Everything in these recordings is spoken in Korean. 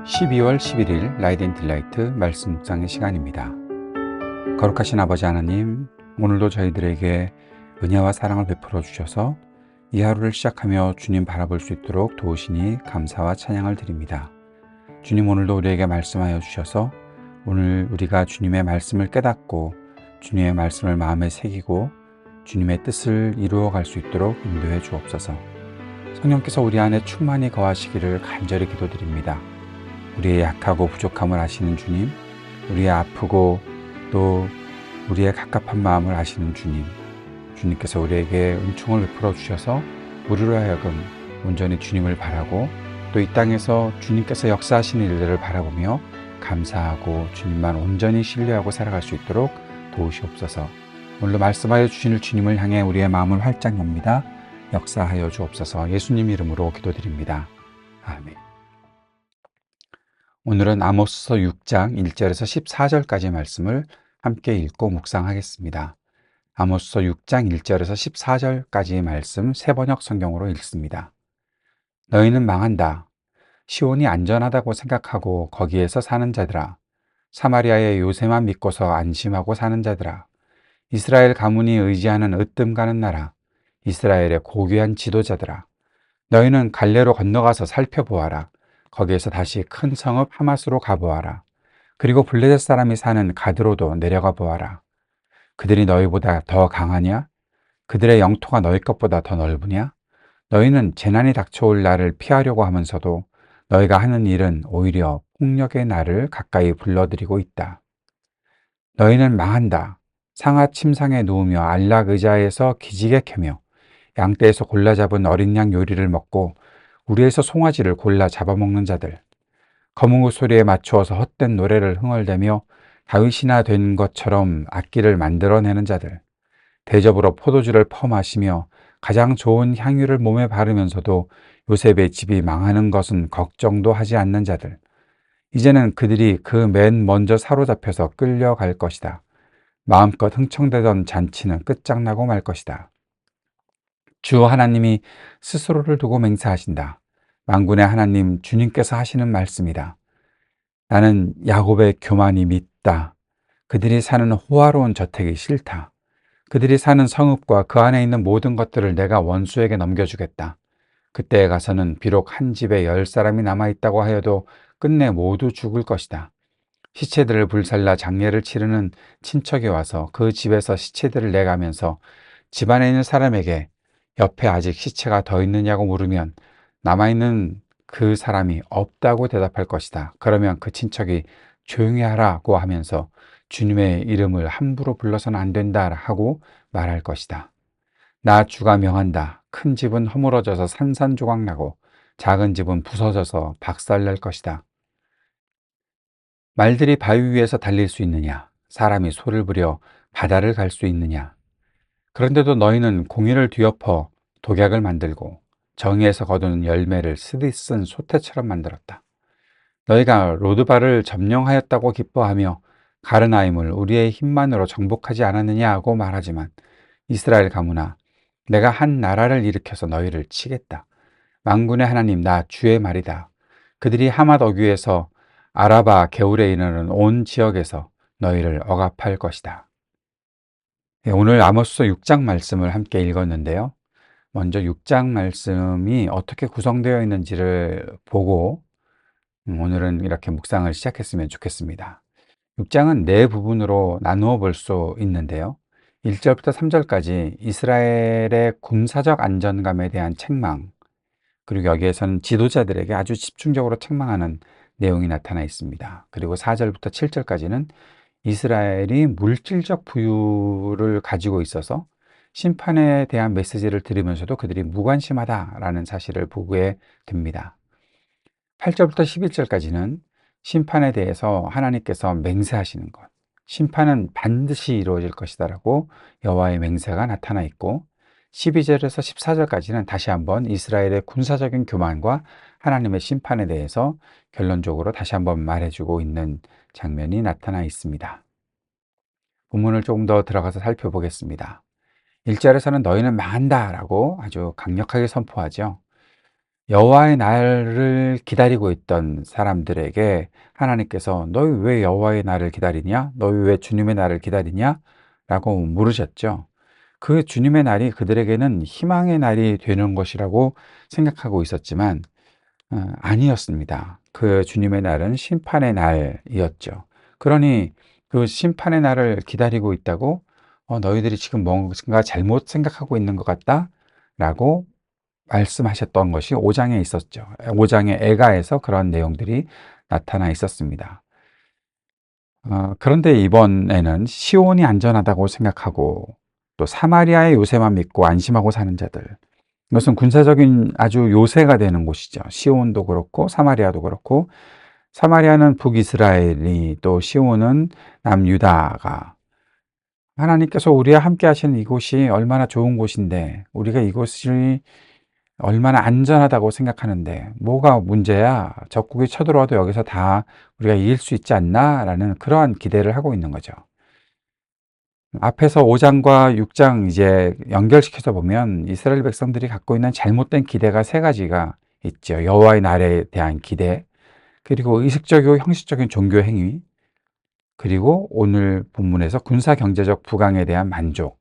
12월 11일 라이드 딜라이트 말씀 묵상의 시간입니다. 거룩하신 아버지 하나님, 오늘도 저희들에게 은혜와 사랑을 베풀어 주셔서 이 하루를 시작하며 주님 바라볼 수 있도록 도우시니 감사와 찬양을 드립니다. 주님, 오늘도 우리에게 말씀하여 주셔서 오늘 우리가 주님의 말씀을 깨닫고 주님의 말씀을 마음에 새기고 주님의 뜻을 이루어 갈 수 있도록 인도해 주옵소서. 성령께서 우리 안에 충만히 거하시기를 간절히 기도드립니다. 우리의 약하고 부족함을 아시는 주님, 우리의 아프고 또 우리의 갑갑한 마음을 아시는 주님, 주님께서 우리에게 은총을 베풀어 주셔서 우리로 하여금 온전히 주님을 바라고 또 이 땅에서 주님께서 역사하시는 일들을 바라보며 감사하고 주님만 온전히 신뢰하고 살아갈 수 있도록 도우시옵소서. 오늘도 말씀하여 주시는 주님을 향해 우리의 마음을 활짝 엽니다. 역사하여 주옵소서. 예수님 이름으로 기도드립니다. 아멘. 오늘은 아모스서 6장 1절에서 14절까지 말씀을 함께 읽고 묵상하겠습니다. 아모스서 6장 1절에서 14절까지 말씀 새번역 성경으로 읽습니다. 너희는 망한다. 시온이 안전하다고 생각하고 거기에서 사는 자들아. 사마리아의 요새만 믿고서 안심하고 사는 자들아. 이스라엘 가문이 의지하는 으뜸 가는 나라. 이스라엘의 고귀한 지도자들아. 너희는 갈레로 건너가서 살펴보아라. 거기에서 다시 큰 성읍 하마스로 가보아라. 그리고 블레셋 사람이 사는 가드로도 내려가 보아라. 그들이 너희보다 더 강하냐? 그들의 영토가 너희 것보다 더 넓으냐? 너희는 재난이 닥쳐올 날을 피하려고 하면서도 너희가 하는 일은 오히려 폭력의 날을 가까이 불러들이고 있다. 너희는 망한다. 상하 침상에 누우며 안락 의자에서 기지개 켜며 양떼에서 골라 잡은 어린 양 요리를 먹고 우리에서 송아지를 골라 잡아먹는 자들, 거뭉우 소리에 맞추어서 헛된 노래를 흥얼대며 다윗이나 된 것처럼 악기를 만들어내는 자들, 대접으로 포도주를 퍼마시며 가장 좋은 향유를 몸에 바르면서도 요셉의 집이 망하는 것은 걱정도 하지 않는 자들, 이제는 그들이 그 맨 먼저 사로잡혀서 끌려갈 것이다. 마음껏 흥청대던 잔치는 끝장나고 말 것이다. 주 하나님이 스스로를 두고 맹세하신다. 만군의 하나님 주님께서 하시는 말씀이다. 나는 야곱의 교만이 밉다. 그들이 사는 호화로운 저택이 싫다. 그들이 사는 성읍과 그 안에 있는 모든 것들을 내가 원수에게 넘겨주겠다. 그때에 가서는 비록 한 집에 10사람이 남아있다고 하여도 끝내 모두 죽을 것이다. 시체들을 불살라 장례를 치르는 친척이 와서 그 집에서 시체들을 내가면서 집안에 있는 사람에게 옆에 아직 시체가 더 있느냐고 물으면 남아있는 그 사람이 없다고 대답할 것이다. 그러면 그 친척이 조용히 하라고 하면서 주님의 이름을 함부로 불러서는 안 된다 하고 말할 것이다. 나 주가 명한다. 큰 집은 허물어져서 산산조각 나고 작은 집은 부서져서 박살날 것이다. 말들이 바위 위에서 달릴 수 있느냐? 사람이 소를 부려 바다를 갈 수 있느냐? 그런데도 너희는 공의를 뒤엎어 독약을 만들고 정의에서 거두는 열매를 쓰디쓴 소태처럼 만들었다. 너희가 로드바를 점령하였다고 기뻐하며 가르나임을 우리의 힘만으로 정복하지 않았느냐 하고 말하지만 이스라엘 가문아, 내가 한 나라를 일으켜서 너희를 치겠다. 만군의 하나님 나 주의 말이다. 그들이 하맛 어귀에서 아라바 게울에 이르는 온 지역에서 너희를 억압할 것이다. 오늘 아모스서 6장 말씀을 함께 읽었는데요. 먼저 6장 말씀이 어떻게 구성되어 있는지를 보고 오늘은 이렇게 묵상을 시작했으면 좋겠습니다. 6장은 네 부분으로 나누어 볼 수 있는데요. 1절부터 3절까지 이스라엘의 군사적 안전감에 대한 책망, 그리고 여기에서는 지도자들에게 아주 집중적으로 책망하는 내용이 나타나 있습니다. 그리고 4절부터 7절까지는 이스라엘이 물질적 부유를 가지고 있어서 심판에 대한 메시지를 들으면서도 그들이 무관심하다라는 사실을 보게 됩니다. 8절부터 11절까지는 심판에 대해서 하나님께서 맹세하시는 것, 심판은 반드시 이루어질 것이다라고 여호와의 맹세가 나타나 있고 12절에서 14절까지는 다시 한번 이스라엘의 군사적인 교만과 하나님의 심판에 대해서 결론적으로 다시 한번 말해주고 있는 장면이 나타나 있습니다. 본문을 조금 더 들어가서 살펴보겠습니다. 1절에서는 너희는 망한다 라고 아주 강력하게 선포하죠. 여호와의 날을 기다리고 있던 사람들에게 하나님께서 "너희 왜 여호와의 날을 기다리냐? 너희 왜 주님의 날을 기다리냐?" 라고 물으셨죠. 그 주님의 날이 그들에게는 희망의 날이 되는 것이라고 생각하고 있었지만 아니었습니다. 그 주님의 날은 심판의 날이었죠. 그러니 그 심판의 날을 기다리고 있다고 "너희들이 지금 뭔가 잘못 생각하고 있는 것 같다."라고 말씀하셨던 것이 5 장에 있었죠. 5 장의 애가에서 그런 내용들이 나타나 있었습니다. 그런데 이번에는 시온이 안전하다고 생각하고 또 사마리아의 요새만 믿고 안심하고 사는 자들, 이것은 군사적인 아주 요새가 되는 곳이죠. 시온도 그렇고 사마리아도 그렇고, 사마리아는 북이스라엘이, 또 시온은 남유다가, 하나님께서 우리와 함께 하시는 이곳이 얼마나 좋은 곳인데, 우리가 이곳이 얼마나 안전하다고 생각하는데 뭐가 문제야? 적국이 쳐들어와도 여기서 다 우리가 이길 수 있지 않나? 라는 그러한 기대를 하고 있는 거죠. 앞에서 5 장과 6장 이제 연결시켜서 보면 이스라엘 백성들이 갖고 있는 잘못된 기대가 3 가지가 있죠. 여호와의 날에 대한 기대, 그리고 의식적이고 형식적인 종교 행위, 그리고 오늘 본문에서 군사 경제적 부강에 대한 만족.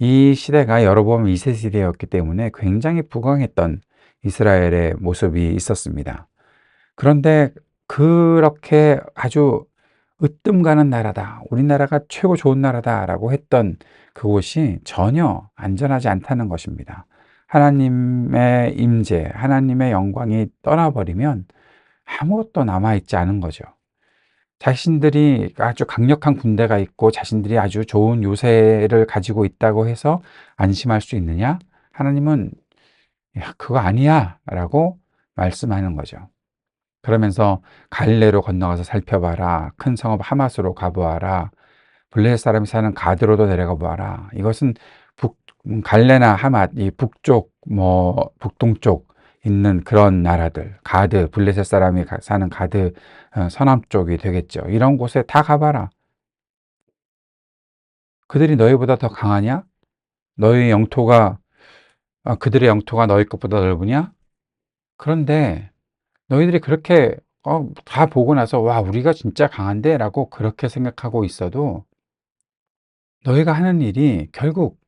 이 시대가 여로보암 2세 시대였기 때문에 굉장히 부강했던 이스라엘의 모습이 있었습니다. 그런데 그렇게 아주 으뜸 가는 나라다, 우리나라가 최고 좋은 나라다라고 했던 그곳이 전혀 안전하지 않다는 것입니다. 하나님의 임재, 하나님의 영광이 떠나버리면 아무것도 남아있지 않은 거죠. 자신들이 아주 강력한 군대가 있고 자신들이 아주 좋은 요새를 가지고 있다고 해서 안심할 수 있느냐? 하나님은 "야, 그거 아니야 라고 말씀하는 거죠. 그러면서 갈레로 건너가서 살펴봐라. 큰 성읍 하맛으로 가보아라. 블레셋 사람이 사는 가드로도 내려가 보아라. 이것은 갈레나 하맛, 이 북쪽, 북동쪽 있는 그런 나라들, 가드, 블레셋 사람이 사는 가드, 서남 쪽이 되겠죠. 이런 곳에 다 가봐라. 그들이 너희보다 더 강하냐? 너희 영토가, 그들의 영토가 너희 것보다 넓으냐? 그런데 너희들이 그렇게 다 보고 나서 "와, 우리가 진짜 강한데?" 라고 그렇게 생각하고 있어도 너희가 하는 일이 결국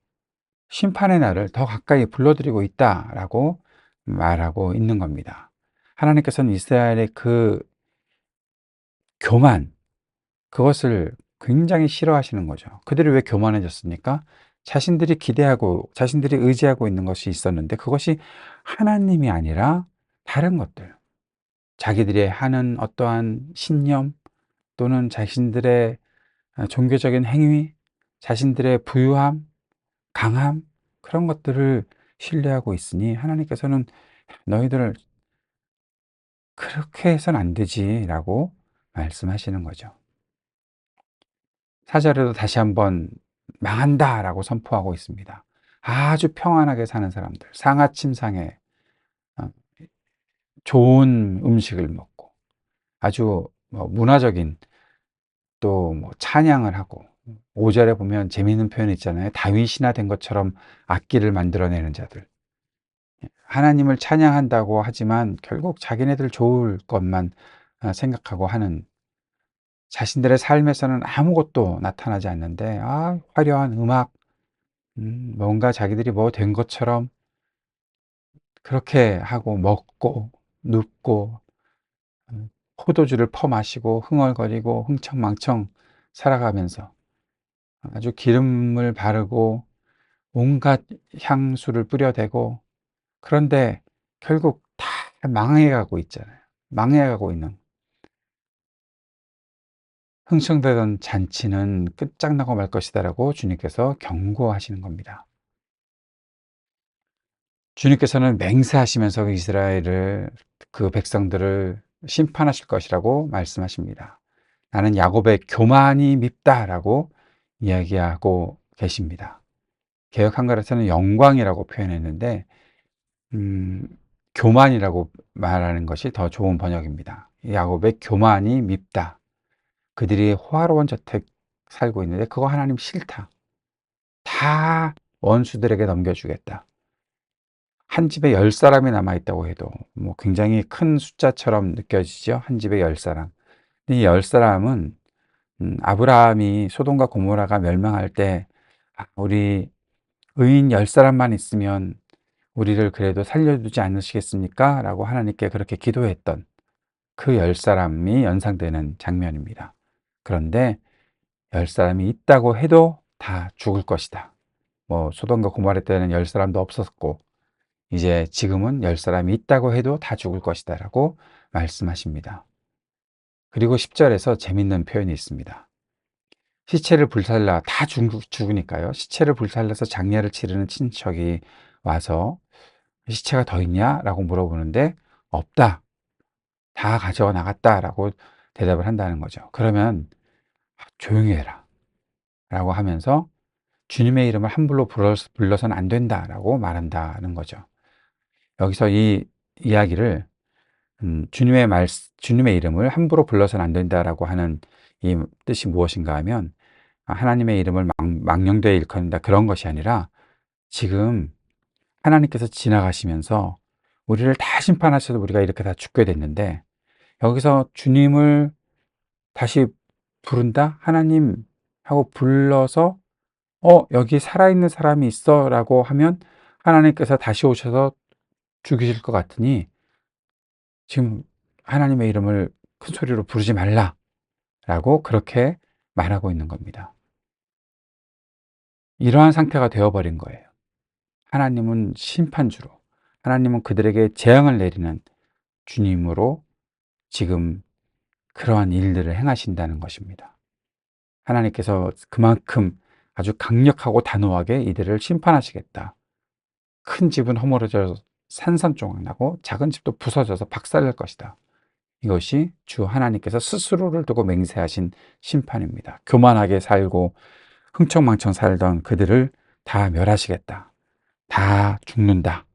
심판의 날을 더 가까이 불러들이고 있다라고 말하고 있는 겁니다. 하나님께서는 이스라엘의 그 교만, 그것을 굉장히 싫어하시는 거죠. 그들이 왜 교만해졌습니까? 자신들이 기대하고 자신들이 의지하고 있는 것이 있었는데 그것이 하나님이 아니라 다른 것들, 자기들이 하는 어떠한 신념, 또는 자신들의 종교적인 행위, 자신들의 부유함, 강함, 그런 것들을 신뢰하고 있으니 하나님께서는 "너희들을 그렇게 해서는 안 되지."라고 말씀하시는 거죠. 4 절에도 다시 한번 "망한다."라고 선포하고 있습니다. 아주 평안하게 사는 사람들, 상하침상에 어 좋은 음식을 먹고 아주 문화적인, 또 찬양을 하고, 5 절에 보면 재미있는 표현이 있잖아요. 다윗이나 된 것처럼 악기를 만들어내는 자들. 하나님을 찬양한다고 하지만 결국 자기네들 좋을 것만 생각하고 하는, 자신들의 삶에서는 아무것도 나타나지 않는데 화려한 음악, 뭔가 자기들이 뭐 된 것처럼 그렇게 하고 먹고 눕고, 포도주를 퍼마시고 흥얼거리고 흥청망청 살아가면서 아주 기름을 바르고 온갖 향수를 뿌려대고, 그런데 결국 다 망해가고 있잖아요. 망해가고 있는, 흥청대던 잔치는 끝장나고 말 것이다라고 주님께서 경고하시는 겁니다. 주님께서는 맹세하시면서 이스라엘을, 그 백성들을 심판하실 것이라고 말씀하십니다. "나는 야곱의 교만이 밉다라고 이야기하고 계십니다. 개역 한글에서는 영광이라고 표현했는데 음, 교만이라고 말하는 것이 더 좋은 번역입니다. 야곱의 교만이 밉다. 그들이 호화로운 저택 살고 있는데 그거 하나님 싫다. 다 원수들에게 넘겨주겠다. 한 집에 10사람이 남아있다고 해도 뭐 굉장히 큰 숫자처럼 느껴지죠. 한 집에 10사람. 이 10사람은 아브라함이 소돔과 고모라가 멸망할 때 우리 의인 10사람만 있으면 우리를 그래도 살려두지 않으시겠습니까? 라고 하나님께 그렇게 기도했던 그 10사람이 연상되는 장면입니다. 그런데 10사람이 있다고 해도 다 죽을 것이다. 뭐 소돔과 고모라 때는 10사람도 없었고 이제 지금은 10사람이 있다고 해도 다 죽을 것이다 라고 말씀하십니다. 그리고 10절에서 재밌는 표현이 있습니다. 시체를 불살라 다 죽으니까요. 시체를 불살라서 장례를 치르는 친척이 와서 시체가 더 있냐? 라고 물어보는데 없다. 다 가져가 나갔다. 라고 대답을 한다는 거죠. 그러면 조용히 해라. 라고 하면서 주님의 이름을 함부로 불러서는 안 된다. 라고 말한다는 거죠. 여기서 이 이야기를 주님의 이름을 함부로 불러서는 안 된다라고 하는 이 뜻이 무엇인가 하면 하나님의 이름을 망령되이 일컫는다 그런 것이 아니라 지금 하나님께서 지나가시면서 우리를 다 심판하셔서 우리가 이렇게 다 죽게 됐는데 여기서 주님을 다시 부른다? 하나님 하고 불러서 여기 살아있는 사람이 있어 라고 하면 하나님께서 다시 오셔서 죽이실 것 같으니 지금 하나님의 이름을 큰 소리로 부르지 말라 라고 그렇게 말하고 있는 겁니다. 이러한 상태가 되어버린 거예요. 하나님은 심판주로, 하나님은 그들에게 재앙을 내리는 주님으로 지금 그러한 일들을 행하신다는 것입니다. 하나님께서 그만큼 아주 강력하고 단호하게 이들을 심판하시겠다. 큰 집은 허물어져 산산조각 나고 작은 집도 부서져서 박살날 것이다. 이것이 주 하나님께서 스스로를 두고 맹세하신 심판입니다. 교만하게 살고 흥청망청 살던 그들을 다 멸하시겠다. 다 죽는다.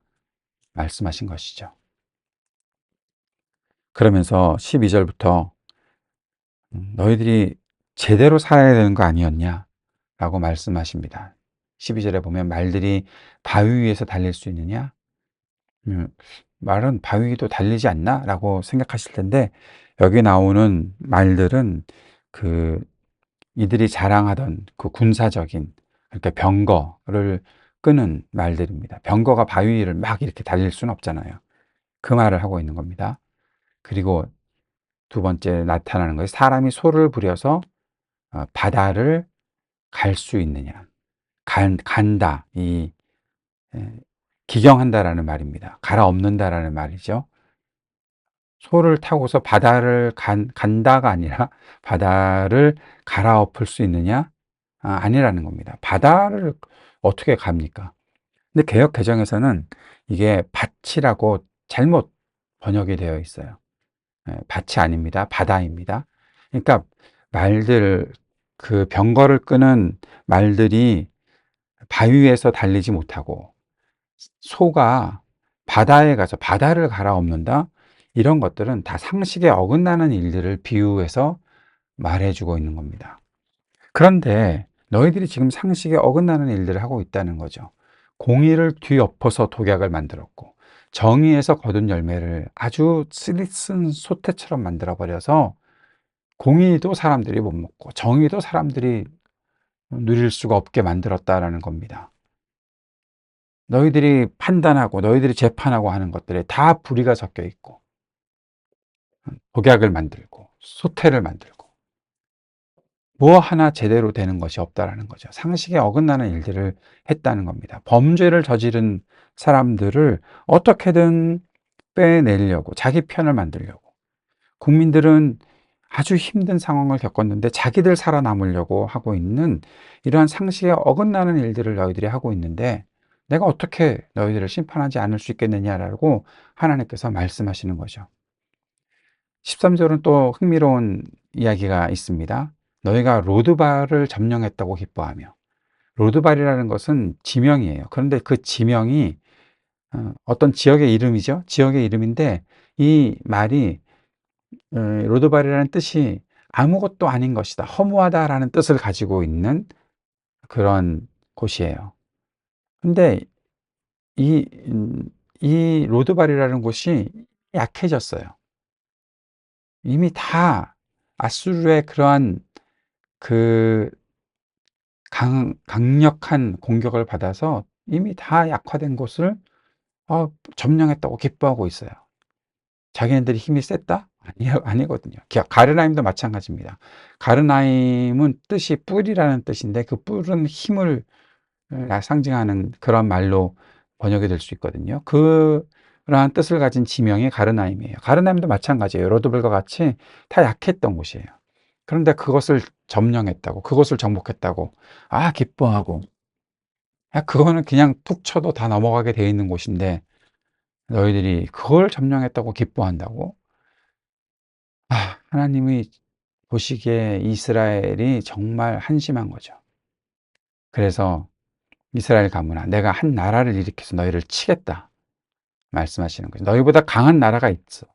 말씀하신 것이죠. 그러면서 12절부터 너희들이 제대로 살아야 되는 거 아니었냐? 라고 말씀하십니다. 12절에 보면 말들이 바위 위에서 달릴 수 있느냐? 말은 바위 위도 달리지 않나? 라고 생각하실 텐데 여기 나오는 말들은 이들이 자랑하던 그 군사적인 그러니까 병거를 끄는 말들입니다. 병거가 바위 위를 막 이렇게 달릴 수는 없잖아요. 그 말을 하고 있는 겁니다. 그리고 두 번째 나타나는 것이 사람이 소를 부려서 바다를 갈 수 있느냐. 간다. 기경한다라는 말입니다. 갈아엎는다라는 말이죠. 소를 타고서 바다를 간다가 아니라 바다를 갈아엎을 수 있느냐? 아니라는 겁니다. 바다를 어떻게 갑니까? 근데 개역 개정에서는 이게 밭이라고 잘못 번역이 되어 있어요. 밭이 아닙니다. 바다입니다. 그러니까 말들, 그 병거를 끄는 말들이 바위 위에서 달리지 못하고 소가 바다에 가서 바다를 갈아엎는다? 이런 것들은 다 상식에 어긋나는 일들을 비유해서 말해주고 있는 겁니다. 그런데 너희들이 지금 상식에 어긋나는 일들을 하고 있다는 거죠. 공의를 뒤엎어서 독약을 만들었고 정의에서 거둔 열매를 아주 쓰리쓴 소태처럼 만들어버려서 공의도 사람들이 못 먹고 정의도 사람들이 누릴 수가 없게 만들었다라는 겁니다. 너희들이 판단하고 너희들이 재판하고 하는 것들에 다 불의가 섞여 있고 독약을 만들고 소태를 만들고 뭐 하나 제대로 되는 것이 없다라는 거죠. 상식에 어긋나는 일들을 했다는 겁니다. 범죄를 저지른 사람들을 어떻게든 빼내려고 자기 편을 만들려고 국민들은 아주 힘든 상황을 겪었는데 자기들 살아남으려고 하고 있는 이러한 상식에 어긋나는 일들을 너희들이 하고 있는데 내가 어떻게 너희들을 심판하지 않을 수 있겠느냐라고 하나님께서 말씀하시는 거죠. 13절은 또 흥미로운 이야기가 있습니다. 너희가 로드발을 점령했다고 기뻐하며 로드발이라는 것은 지명이에요. 그런데 그 지명이 어떤 지역의 이름이죠. 지역의 이름인데 이 말이 로드발이라는 뜻이 아무것도 아닌 것이다. 허무하다라는 뜻을 가지고 있는 그런 곳이에요. 근데 이 이 로드발이라는 곳이 약해졌어요. 이미 다 아수르의 그러한 그 강력한 공격을 받아서 이미 다 약화된 곳을 점령했다고 기뻐하고 있어요. 자기네들이 힘이 셌다? 아니거든요. 가르나임도 마찬가지입니다. 가르나임은 뜻이 뿔이라는 뜻인데 그 뿔은 힘을 상징하는 그런 말로 번역이 될 수 있거든요. 그러한 뜻을 가진 지명이 가르나임이에요. 가르나임도 마찬가지예요. 로드블과 같이 다 약했던 곳이에요. 그런데 그것을 점령했다고, 그것을 정복했다고, 기뻐하고, 그거는 그냥 툭 쳐도 다 넘어가게 돼 있는 곳인데, 너희들이 그걸 점령했다고 기뻐한다고? 하나님이 보시기에 이스라엘이 정말 한심한 거죠. 그래서 이스라엘 가문아, 내가 한 나라를 일으켜서 너희를 치겠다 말씀하시는 거죠. 너희보다 강한 나라가 있어.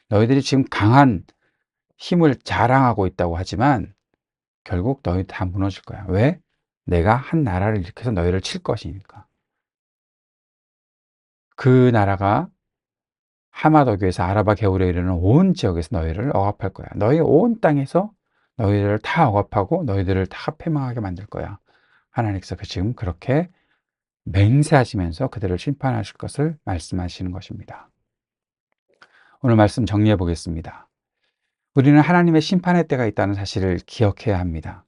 너희들이 지금 강한 힘을 자랑하고 있다고 하지만 결국 너희 다 무너질 거야. 왜? 내가 한 나라를 일으켜서 너희를 칠 것이니까. 그 나라가 하마더교에서 아라바 겨울에 이르는 온 지역에서 너희를 억압할 거야. 너희 온 땅에서 너희들을 다 억압하고 너희들을 다 패망하게 만들 거야. 하나님께서 지금 그렇게 맹세하시면서 그들을 심판하실 것을 말씀하시는 것입니다. 오늘 말씀 정리해 보겠습니다. 우리는 하나님의 심판의 때가 있다는 사실을 기억해야 합니다.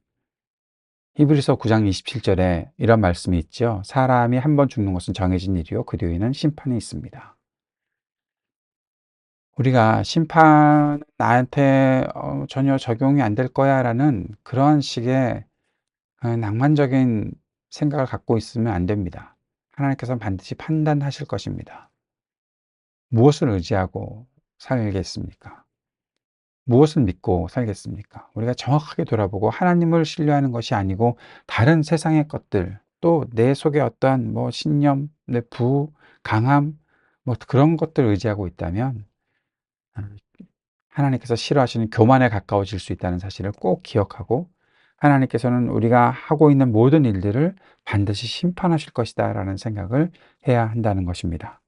히브리서 9장 27절에 이런 말씀이 있죠. 사람이 한 번 죽는 것은 정해진 일이요 그 뒤에는 심판이 있습니다. 우리가 심판 나한테 전혀 적용이 안 될 거야 라는 그런 식의 낭만적인 생각을 갖고 있으면 안 됩니다. 하나님께서는 반드시 판단하실 것입니다. 무엇을 의지하고 살겠습니까? 무엇을 믿고 살겠습니까? 우리가 정확하게 돌아보고 하나님을 신뢰하는 것이 아니고 다른 세상의 것들, 또 내 속에 어떠한 신념, 내 강함, 그런 것들을 의지하고 있다면 하나님께서 싫어하시는 교만에 가까워질 수 있다는 사실을 꼭 기억하고 하나님께서는 우리가 하고 있는 모든 일들을 반드시 심판하실 것이다 라는 생각을 해야 한다는 것입니다.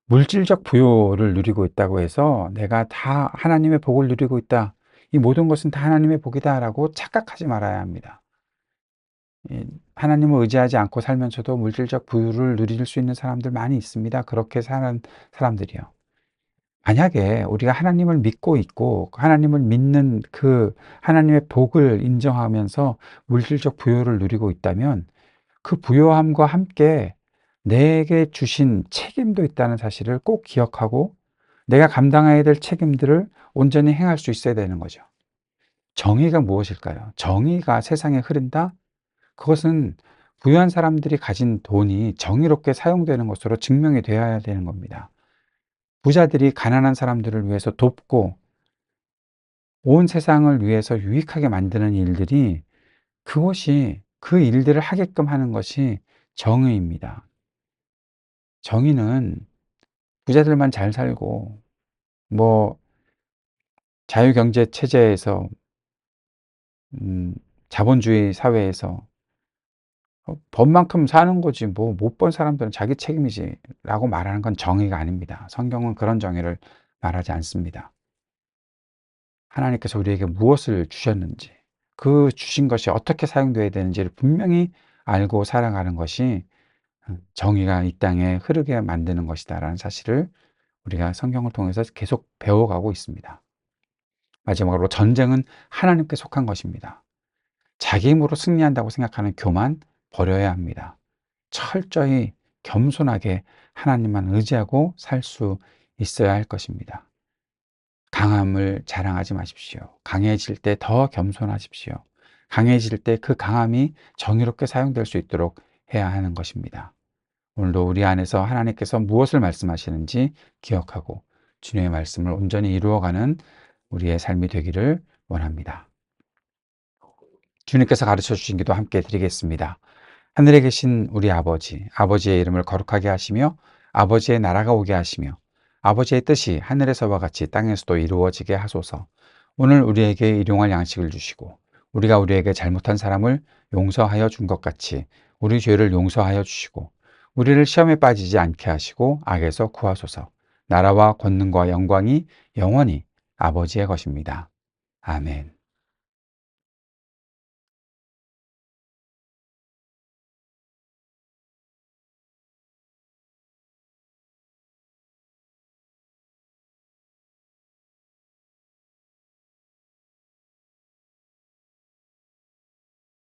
물질적 부요를 누리고 있다고 해서 내가 다 하나님의 복을 누리고 있다. 이 모든 것은 다 하나님의 복이다라고 착각하지 말아야 합니다. 하나님을 의지하지 않고 살면서도 물질적 부유를 누릴 수 있는 사람들 많이 있습니다. 그렇게 사는 사람들이요. 만약에 우리가 하나님을 믿고 있고 하나님을 믿는 그 하나님의 복을 인정하면서 물질적 부요를 누리고 있다면 그 부요함과 함께 내게 주신 책임도 있다는 사실을 꼭 기억하고 내가 감당해야 될 책임들을 온전히 행할 수 있어야 되는 거죠. 정의가 무엇일까요? 정의가 세상에 흐른다? 그것은 부유한 사람들이 가진 돈이 정의롭게 사용되는 것으로 증명이 되어야 되는 겁니다. 부자들이 가난한 사람들을 위해서 돕고 온 세상을 위해서 유익하게 만드는 일들이 그것이 그 일들을 하게끔 하는 것이 정의입니다. 정의는 부자들만 잘 살고 뭐 자유경제 체제에서 자본주의 사회에서 법만큼 사는 거지 못 번 사람들은 자기 책임이지 라고 말하는 건 정의가 아닙니다. 성경은 그런 정의를 말하지 않습니다. 하나님께서 우리에게 무엇을 주셨는지 그 주신 것이 어떻게 사용되어야 되는지를 분명히 알고 살아가는 것이 정의가 이 땅에 흐르게 만드는 것이다 라는 사실을 우리가 성경을 통해서 계속 배워가고 있습니다. 마지막으로 전쟁은 하나님께 속한 것입니다. 자기 힘으로 승리한다고 생각하는 교만 버려야 합니다. 철저히 겸손하게 하나님만 의지하고 살 수 있어야 할 것입니다. 강함을 자랑하지 마십시오. 강해질 때 더 겸손하십시오. 강해질 때 그 강함이 정의롭게 사용될 수 있도록 해야 하는 것입니다. 오늘도 우리 안에서 하나님께서 무엇을 말씀하시는지 기억하고 주님의 말씀을 온전히 이루어가는 우리의 삶이 되기를 원합니다. 주님께서 가르쳐 주신 기도 함께 드리겠습니다. 하늘에 계신 우리 아버지, 아버지의 이름을 거룩하게 하시며 아버지의 나라가 오게 하시며 아버지의 뜻이 하늘에서와 같이 땅에서도 이루어지게 하소서. 오늘 우리에게 일용할 양식을 주시고 우리가 우리에게 잘못한 사람을 용서하여 준 것 같이 우리 죄를 용서하여 주시고 우리를 시험에 빠지지 않게 하시고 악에서 구하소서. 나라와 권능과 영광이 영원히 아버지의 것입니다. 아멘.